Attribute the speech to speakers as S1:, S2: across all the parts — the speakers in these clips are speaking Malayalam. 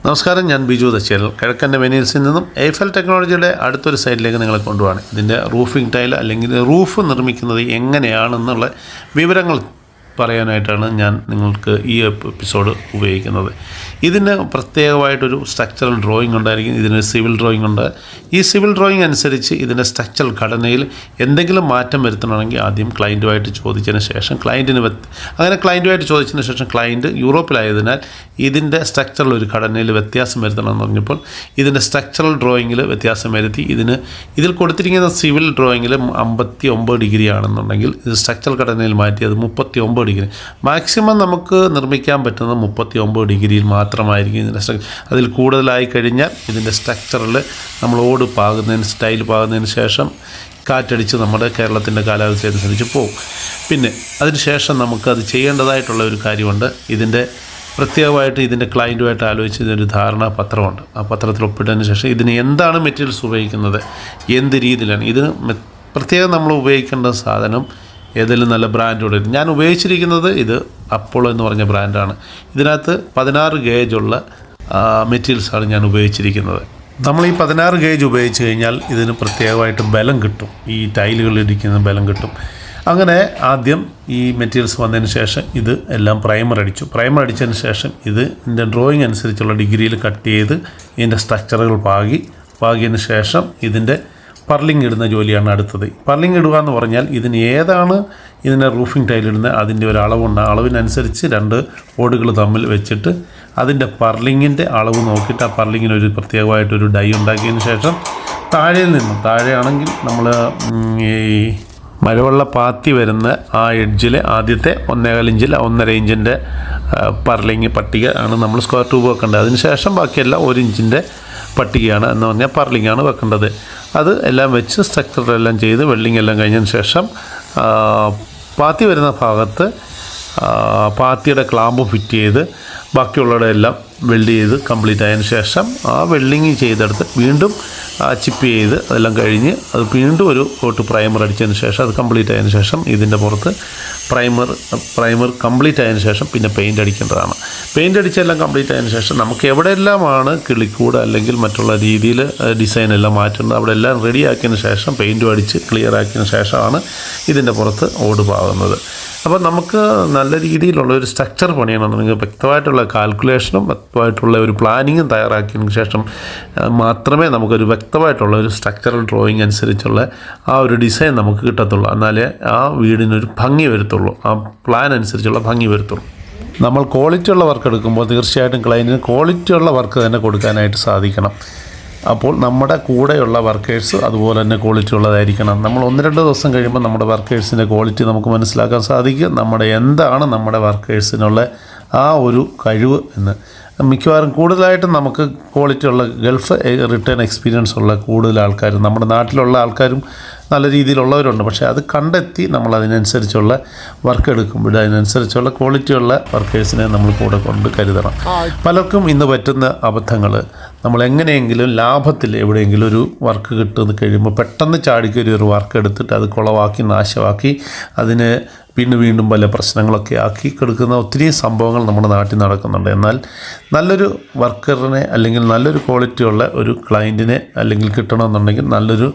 S1: നമസ്കാരം, ഞാൻ ബിജു ദച്ചേൽ കിഴക്കൻ്റെ വെനീൽസിൽ നിന്നും എയ്ഫൽ ടെക്നോളജിയുടെ അടുത്തൊരു സൈഡിലേക്ക് നിങ്ങളെ കൊണ്ടുപോവാണ്. ഇതിൻ്റെ റൂഫിംഗ് ടൈൽ അല്ലെങ്കിൽ റൂഫ് നിർമ്മിക്കുന്നത് എങ്ങനെയാണെന്നുള്ള വിവരങ്ങൾ പറയാനായിട്ടാണ് ഞാൻ നിങ്ങൾക്ക് ഈ എപ്പിസോഡ് ഉപയോഗിക്കുന്നത്. ഇതിന് പ്രത്യേകമായിട്ടൊരു സ്ട്രക്ചറൽ ഡ്രോയിങ് ഉണ്ടായിരിക്കും, ഇതിന് സിവിൽ ഡ്രോയിങ് ഉണ്ട്. ഈ സിവിൽ ഡ്രോയിങ് അനുസരിച്ച് ഇതിൻ്റെ സ്ട്രക്ചറൽ ഘടനയിൽ എന്തെങ്കിലും മാറ്റം വരുത്തണമെങ്കിൽ ആദ്യം ക്ലയൻറ്റുമായിട്ട് ചോദിച്ചതിന് ശേഷം ക്ലയൻറ്റുമായിട്ട് ചോദിച്ചതിന് ശേഷം ക്ലയൻറ്റ് യൂറോപ്പിലായതിനാൽ ഇതിൻ്റെ സ്ട്രക്ചറൽ ഒരു ഘടനയിൽ വ്യത്യാസം വരുത്തണമെന്ന് പറഞ്ഞപ്പോൾ ഇതിൻ്റെ സ്ട്രക്ചറൽ ഡ്രോയിങ്ങിൽ വ്യത്യാസം വരുത്തി ഇതിൽ കൊടുത്തിരിക്കുന്ന സിവിൽ ഡ്രോയിങ്ങിൽ 59 ഡിഗ്രി ആണെന്നുണ്ടെങ്കിൽ ഇത് സ്ട്രക്ചറൽ ഘടനയിൽ മാറ്റി അത് 39 ഡിഗ്രി. മാക്സിമം നമുക്ക് നിർമ്മിക്കാൻ പറ്റുന്നത് 39 ഡിഗ്രിയിൽ മാത്രമായിരിക്കും ഇതിൻ്റെ അതിൽ കൂടുതലായി കഴിഞ്ഞാൽ ഇതിൻ്റെ സ്ട്രക്ചറിൽ നമ്മൾ ഓട് ടൈൽ പാകുന്നതിന് ശേഷം കാറ്റടിച്ച് നമ്മുടെ കേരളത്തിൻ്റെ കാലാവസ്ഥ അനുസരിച്ച് പോകും. പിന്നെ അതിനുശേഷം നമുക്കത് ചെയ്യേണ്ടതായിട്ടുള്ള ഒരു കാര്യമുണ്ട്. ഇതിൻ്റെ പ്രത്യേകമായിട്ട് ഇതിൻ്റെ ക്ലയൻറ്റുമായിട്ട് ആലോചിച്ച് ഇതിനൊരു ധാരണാപത്രമുണ്ട്. ആ പത്രത്തിൽ ഒപ്പിട്ടതിന് ശേഷം ഇതിന് എന്താണ് മെറ്റീരിയൽസ് ഉപയോഗിക്കുന്നത്, എന്ത് രീതിയിലാണ് ഇതിന് പ്രത്യേകം നമ്മൾ ഉപയോഗിക്കേണ്ട സാധനം ഏതെങ്കിലും നല്ല ബ്രാൻഡോടെ. ഞാൻ ഉപയോഗിച്ചിരിക്കുന്നത് ഇത് അപ്പോളോ എന്ന് പറഞ്ഞ ബ്രാൻഡാണ്. ഇതിനകത്ത് 16 ഗേജുള്ള മെറ്റീരിയൽസാണ് ഞാൻ ഉപയോഗിച്ചിരിക്കുന്നത്. നമ്മൾ ഈ 16 ഗേജ് ഉപയോഗിച്ച് കഴിഞ്ഞാൽ ഇതിന് പ്രത്യേകമായിട്ട് ബലം കിട്ടും, ഈ ടൈലുകളിലിരിക്കുന്ന ബലം കിട്ടും. അങ്ങനെ ആദ്യം ഈ മെറ്റീരിയൽസ് വന്നതിന് ശേഷം ഇത് എല്ലാം പ്രൈമർ അടിച്ചതിന് ശേഷം ഇതിൻ്റെ ഡ്രോയിങ് അനുസരിച്ചുള്ള ഡിഗ്രിയിൽ കട്ട് ചെയ്ത് ഇതിൻ്റെ സ്ട്രക്ചറുകൾ പാകിയതിന് ശേഷം ഇതിൻ്റെ പർലിങ് ഇടുന്ന ജോലിയാണ് അടുത്തത്. പർലിങ് ഇടുക എന്ന് പറഞ്ഞാൽ ഇതിൻ്റെ റൂഫിംഗ് ടൈലിടുന്ന അതിൻ്റെ ഒരു അളവുണ്ട്. അളവിനനുസരിച്ച് 2 ഓടുകൾ തമ്മിൽ വെച്ചിട്ട് അതിൻ്റെ പർലിങ്ങിൻ്റെ അളവ് നോക്കിയിട്ട് ആ പർലിങ്ങിനൊരു പ്രത്യേകമായിട്ടൊരു ഡൈ ഉണ്ടാക്കിയതിന് ശേഷം താഴെയാണെങ്കിൽ നമ്മൾ ഈ മഴവെള്ള പാത്തി വരുന്ന ആ എഡ്ജിൽ ആദ്യത്തെ 1.25 ഇഞ്ചിൽ 1.5 ഇഞ്ചിൻ്റെ പർലിങ് പട്ടിക ആണ് നമ്മൾ സ്ക്വയർ ട്യൂബ് വെക്കേണ്ടത്. അതിനുശേഷം ബാക്കിയെല്ലാം 1 ഇഞ്ചിൻ്റെ പട്ടികയാണ് എന്ന് പറഞ്ഞാൽ പർലിങ്ങാണ് വെക്കേണ്ടത്. അത് എല്ലാം വെച്ച് സ്ട്രക്ചറെല്ലാം ചെയ്ത് വെൽഡിങ് എല്ലാം കഴിഞ്ഞതിന് ശേഷം പാത്തി വരുന്ന ഭാഗത്ത് പാത്തിയുടെ ക്ലാമ്പ് ഫിറ്റ് ചെയ്ത് ബാക്കിയുള്ളവരുടെ എല്ലാം വെൽഡ് ചെയ്ത് കംപ്ലീറ്റ് ആയതിനു ശേഷം ആ വെൽഡിങ് ചെയ്തെടുത്ത് വീണ്ടും ചിപ്പ് ചെയ്ത് അതെല്ലാം കഴിഞ്ഞ് അത് വീണ്ടും ഒരു കോട്ട് പ്രൈമർ അടിച്ചതിന് ശേഷം അത് കംപ്ലീറ്റ് ആയതിനു ശേഷം ഇതിൻ്റെ പുറത്ത് പ്രൈമർ കംപ്ലീറ്റ് ആയതിനു ശേഷം പിന്നെ പെയിൻ്റ് അടിക്കേണ്ടതാണ്. പെയിൻ്റ് അടിച്ചെല്ലാം കംപ്ലീറ്റ് ആയതിനു ശേഷം നമുക്ക് എവിടെയെല്ലാമാണ് കിളിക്കൂട് അല്ലെങ്കിൽ മറ്റുള്ള രീതിയിൽ ഡിസൈൻ എല്ലാം മാറ്റുന്നത് അവിടെ എല്ലാം റെഡിയാക്കിയതിന് ശേഷം പെയിൻറ്റും അടിച്ച് ക്ലിയർ ആക്കിയതിന് ശേഷമാണ് ഇതിൻ്റെ പുറത്ത് ഓട് പാകുന്നത്. അപ്പോൾ നമുക്ക് നല്ല രീതിയിലുള്ള ഒരു സ്ട്രക്ചർ പണിയണമെന്നുണ്ടെങ്കിൽ വ്യക്തമായിട്ടുള്ള കാൽക്കുലേഷനും വ്യക്തമായിട്ടുള്ള ഒരു പ്ലാനിങ്ങും തയ്യാറാക്കിയതിന് ശേഷം മാത്രമേ നമുക്കൊരു വ്യക്തമായിട്ടുള്ള ഒരു സ്ട്രക്ചറൽ ഡ്രോയിങ് അനുസരിച്ചുള്ള ആ ഒരു ഡിസൈൻ നമുക്ക് കിട്ടത്തുള്ളൂ. എന്നാലേ ആ വീടിനൊരു ഭംഗി വരത്തുള്ളൂ, ആ പ്ലാൻ അനുസരിച്ചുള്ള ഭംഗി വരത്തുള്ളൂ. നമ്മൾ ക്വാളിറ്റിയുള്ള വർക്ക് എടുക്കുമ്പോൾ തീർച്ചയായിട്ടും ക്ലയൻറ്റിന് ക്വാളിറ്റിയുള്ള വർക്ക് തന്നെ കൊടുക്കാനായിട്ട് സാധിക്കണം. അപ്പോൾ നമ്മുടെ കൂടെയുള്ള വർക്കേഴ്സ് അതുപോലെ തന്നെ ക്വാളിറ്റി ഉള്ളതായിരിക്കണം. നമ്മൾ 1-2 ദിവസം കഴിയുമ്പോൾ നമ്മുടെ വർക്കേഴ്സിൻ്റെ ക്വാളിറ്റി നമുക്ക് മനസ്സിലാക്കാൻ സാധിക്കും. എന്താണ് നമ്മുടെ വർക്കേഴ്സിനുള്ള ആ ഒരു കഴിവ് എന്ന്. മിക്കവാറും കൂടുതലായിട്ടും നമുക്ക് ക്വാളിറ്റിയുള്ള ഗൾഫ് റിട്ടേൺ എക്സ്പീരിയൻസ് ഉള്ള കൂടുതൽ ആൾക്കാരും നമ്മുടെ നാട്ടിലുള്ള ആൾക്കാരും നല്ല രീതിയിലുള്ളവരുണ്ട്. പക്ഷേ അത് കണ്ടെത്തി നമ്മൾ അതിനനുസരിച്ചുള്ള വർക്ക് എടുക്കുമ്പോൾ അതിനനുസരിച്ചുള്ള ക്വാളിറ്റിയുള്ള വർക്കേഴ്സിനെ നമ്മൾ കൂടെ കൊണ്ട് കരുതണം. പലർക്കും ഇന്ന് പറ്റുന്ന അബദ്ധങ്ങൾ, നമ്മൾ എങ്ങനെയെങ്കിലും ലാഭത്തിൽ എവിടെയെങ്കിലും ഒരു വർക്ക് കിട്ടുന്ന കഴിയുമ്പോൾ പെട്ടെന്ന് ചാടിക്കൊരു വർക്ക് എടുത്തിട്ട് അത് കുളവാക്കി നാശമാക്കി അതിന് വീണ്ടും പല പ്രശ്നങ്ങളൊക്കെ ആക്കി കൊടുക്കുന്ന ഒത്തിരി സംഭവങ്ങൾ നമ്മുടെ നാട്ടിൽ നടക്കുന്നുണ്ട്. എന്നാൽ നല്ലൊരു വർക്കറിനെ അല്ലെങ്കിൽ നല്ലൊരു ക്വാളിറ്റിയുള്ള ഒരു ക്ലയൻറ്റിനെ അല്ലെങ്കിൽ കിട്ടണമെന്നുണ്ടെങ്കിൽ നല്ലൊരു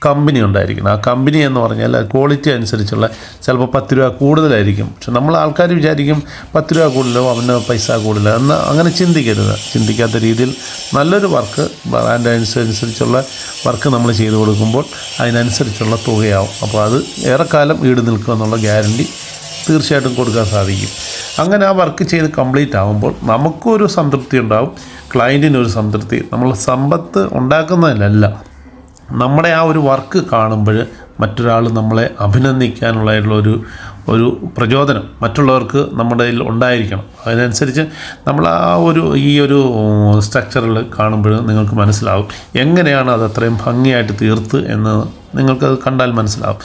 S1: കമ്പനി ഉണ്ടായിരിക്കണം. ആ കമ്പനി എന്ന് പറഞ്ഞാൽ ക്വാളിറ്റി അനുസരിച്ചുള്ള ചിലപ്പോൾ 10 രൂപ കൂടുതലായിരിക്കും. പക്ഷെ നമ്മൾ ആൾക്കാർ വിചാരിക്കും 10 രൂപ കൂടുതലോ അവന് പൈസ കൂടുതലോ എന്ന് അങ്ങനെ ചിന്തിക്കാത്ത രീതിയിൽ നല്ലൊരു വർക്ക് ബ്രാൻഡ് അനുസരിച്ചുള്ള വർക്ക് നമ്മൾ ചെയ്തു കൊടുക്കുമ്പോൾ അതിനനുസരിച്ചുള്ള തുകയാവും. അപ്പോൾ അത് ഏറെക്കാലം ഈട് നിൽക്കുമെന്നുള്ള ഗ്യാരണ്ടി തീർച്ചയായിട്ടും കൊടുക്കാൻ സാധിക്കും. അങ്ങനെ ആ വർക്ക് ചെയ്ത് കംപ്ലീറ്റ് ആകുമ്പോൾ നമുക്കൊരു സംതൃപ്തി ഉണ്ടാവും, ക്ലയൻറ്റിനൊരു സംതൃപ്തി. നമ്മൾ സമ്പത്ത് ഉണ്ടാക്കുന്നതിലല്ല, നമ്മുടെ ആ ഒരു വർക്ക് കാണുമ്പോൾ മറ്റൊരാൾ നമ്മളെ അഭിനന്ദിക്കാനുള്ള ഒരു പ്രചോദനം മറ്റുള്ളവർക്ക് നമ്മുടെ കയ്യിൽ ഉണ്ടായിരിക്കണം. അതിനനുസരിച്ച് നമ്മൾ ഈ ഒരു സ്ട്രക്ചറിൽ കാണുമ്പോൾ നിങ്ങൾക്ക് മനസ്സിലാവും എങ്ങനെയാണ് അത് അത്രയും ഭംഗിയായിട്ട് തീർത്ത് എന്ന് നിങ്ങൾക്കത് കണ്ടാൽ മനസ്സിലാവും.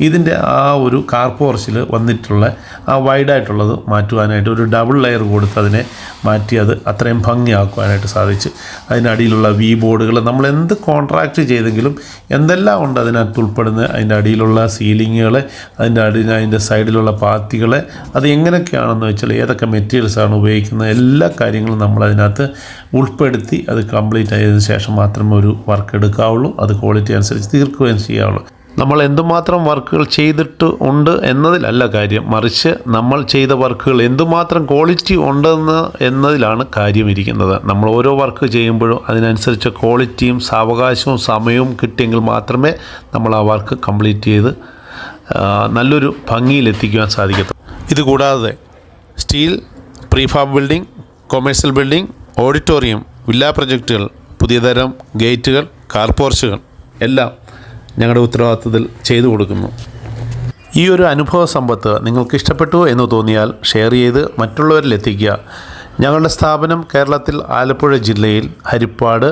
S1: ഇതിൻ്റെ ആ ഒരു കാർ പോർച്ചിൽ വന്നിട്ടുള്ള ആ വൈഡായിട്ടുള്ളത് മാറ്റുവാനായിട്ട് ഒരു ഡബിൾ ലെയർ കൊടുത്ത് അതിനെ മാറ്റി അത് അത്രയും ഭംഗിയാക്കുവാനായിട്ട് സാധിച്ചു. അതിനടിയിലുള്ള വി ബോർഡുകൾ നമ്മൾ എന്ത് കോൺട്രാക്റ്റ് ചെയ്തെങ്കിലും എന്തെല്ലാം ഉണ്ട് അതിനകത്ത് ഉൾപ്പെടുന്ന അതിൻ്റെ അടിയിലുള്ള സീലിങ്ങുകൾ, അതിൻ്റെ സൈഡിലുള്ള പാത്തികൾ, അത് എങ്ങനെയൊക്കെയാണെന്ന് വെച്ചാൽ ഏതൊക്കെ മെറ്റീരിയൽസാണ് ഉപയോഗിക്കുന്നത് എല്ലാ കാര്യങ്ങളും നമ്മളതിനകത്ത് ഉൾപ്പെടുത്തി അത് കംപ്ലീറ്റ് ആയതിനു ശേഷം മാത്രമേ ഒരു വർക്ക് എടുക്കാവുള്ളൂ. അത് ക്വാളിറ്റി അനുസരിച്ച് തീർക്കുകയും ചെയ്യാവുള്ളൂ. നമ്മൾ എന്തുമാത്രം വർക്കുകൾ ചെയ്തിട്ട് ഉണ്ട് എന്നതിലല്ല കാര്യം, മറിച്ച് നമ്മൾ ചെയ്ത വർക്കുകൾ എന്തുമാത്രം ക്വാളിറ്റി ഉണ്ടെന്ന് എന്നതിലാണ് കാര്യം ഇരിക്കുന്നത്. നമ്മൾ ഓരോ വർക്ക് ചെയ്യുമ്പോഴും അതിനനുസരിച്ച് ക്വാളിറ്റിയും സാവകാശവും സമയവും കിട്ടിയെങ്കിൽ മാത്രമേ നമ്മൾ ആ വർക്ക് കംപ്ലീറ്റ് ചെയ്ത് നല്ലൊരു ഭംഗിയിലെത്തിക്കുവാൻ സാധിക്കത്തുള്ളൂ. ഇതുകൂടാതെ steel, prefab building, commercial building, auditorium, villa പ്രൊജക്റ്റുകൾ, പുതിയ തരം ഗേറ്റുകൾ, കാർ പോർച്ചുകൾ എല്ലാം ഞങ്ങളുടെ ഉത്തരവാദിത്തത്തിൽ ചെയ്തു കൊടുക്കുന്നു. ഈ ഒരു അനുഭവ സമ്പത്ത് നിങ്ങൾക്ക് ഇഷ്ടപ്പെട്ടു എന്ന് തോന്നിയാൽ ഷെയർ ചെയ്ത് മറ്റുള്ളവരിൽ എത്തിക്കുക. ഞങ്ങളുടെ സ്ഥാപനം കേരളത്തിൽ ആലപ്പുഴ ജില്ലയിൽ ഹരിപ്പാട്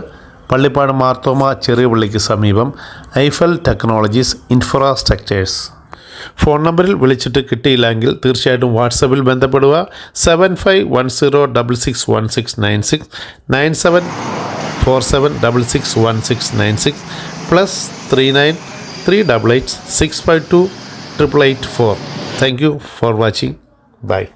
S1: പള്ളിപ്പാട് മാർത്തോമ ചെറിയ പള്ളിക്ക് സമീപം ഐഫൽ ടെക്നോളജീസ് ഇൻഫ്രാസ്ട്രക്ചേഴ്സ്. ഫോൺ നമ്പറിൽ വിളിച്ചിട്ട് കിട്ടിയില്ലെങ്കിൽ തീർച്ചയായിട്ടും വാട്സപ്പിൽ ബന്ധപ്പെടുക. 7510661696 9747661696 +39 388 652 888 4. Thank you for watching. Bye.